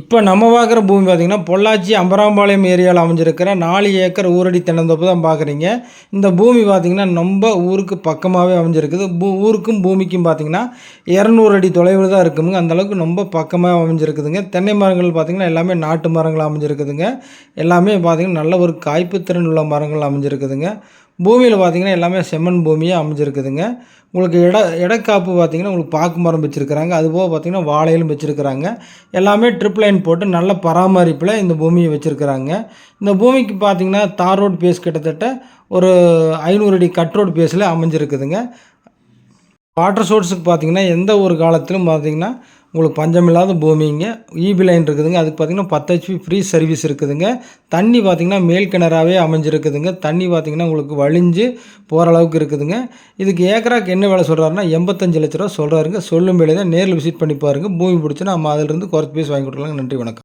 இப்போ நம்ம பார்க்குற பூமி பார்த்திங்கன்னா பொள்ளாச்சி அம்பராம்பாளையம் ஏரியாவில் அமைஞ்சிருக்கிற 4 ஏக்கர் ஊரடி தென்னந்தோப்பு தான் பார்க்குறீங்க. இந்த பூமி பார்த்திங்கன்னா நம்ம ஊருக்கு பக்கமாகவே அமைஞ்சிருக்குது. ஊருக்கும் பூமிக்கும் பார்த்திங்கன்னா 200 அடி தொலைவில் தான் இருக்குதுங்க. அந்தளவுக்கு ரொம்ப பக்கமாக அமைஞ்சிருக்குதுங்க. தென்னை மரங்கள் பார்த்திங்கன்னா எல்லாமே நாட்டு மரங்கள் அமைஞ்சிருக்குதுங்க. எல்லாமே பார்த்திங்கன்னா நல்ல ஒரு காய்ப்பு திறன் உள்ள மரங்கள் அமைஞ்சிருக்குதுங்க. பூமியில் பார்த்திங்கன்னா எல்லாமே செம்மண் பூமியாக அமைஞ்சிருக்குதுங்க. உங்களுக்கு இடக்காப்பு பார்த்திங்கன்னா உங்களுக்கு பாக்கு மரம் வச்சுருக்கிறாங்க. அதுபோக பார்த்திங்கன்னா வாழையிலும் வச்சுருக்கிறாங்க. எல்லாமே ட்ரிப் லைன் போட்டு நல்ல பராமரிப்பில் இந்த பூமியை வச்சுருக்கிறாங்க. இந்த பூமிக்கு பார்த்திங்கன்னா தார் ரோடு பேஸ் கிட்டத்தட்ட ஒரு 500 அடி கட் ரோடு பேஸில் அமைஞ்சிருக்குதுங்க. வாட்டர் சோர்ஸுக்கு பார்த்திங்கன்னா எந்த ஒரு காலத்திலும் பார்த்திங்கன்னா உங்களுக்கு பஞ்சமில்லாத பூமிங்க. ஈபி லைன் இருக்குதுங்க. அதுக்கு பார்த்திங்கன்னா 10 HP ஃப்ரீ சர்வீஸ் இருக்குதுங்க. தண்ணி பார்த்திங்கன்னா மேல் கிணறாகவே அமைஞ்சிருக்குதுங்க. தண்ணி பார்த்திங்கன்னா உங்களுக்கு வழிஞ்சு போகிற அளவுக்கு இருக்குதுங்க. இதுக்கு ஏக்கராக்கு என்ன விலை சொல்கிறாருன்னா 85 லட்ச ரூபா சொல்கிறாருங்க. சொல்லும் வேலையை தான் நேரில் விசிட் பண்ணி பாருங்கள். பூமி பிடிச்சுன்னா நம்ம அதிலிருந்து குறைச்சி பேசி வாங்கி கொடுக்கலாங்க. நன்றி, வணக்கம்.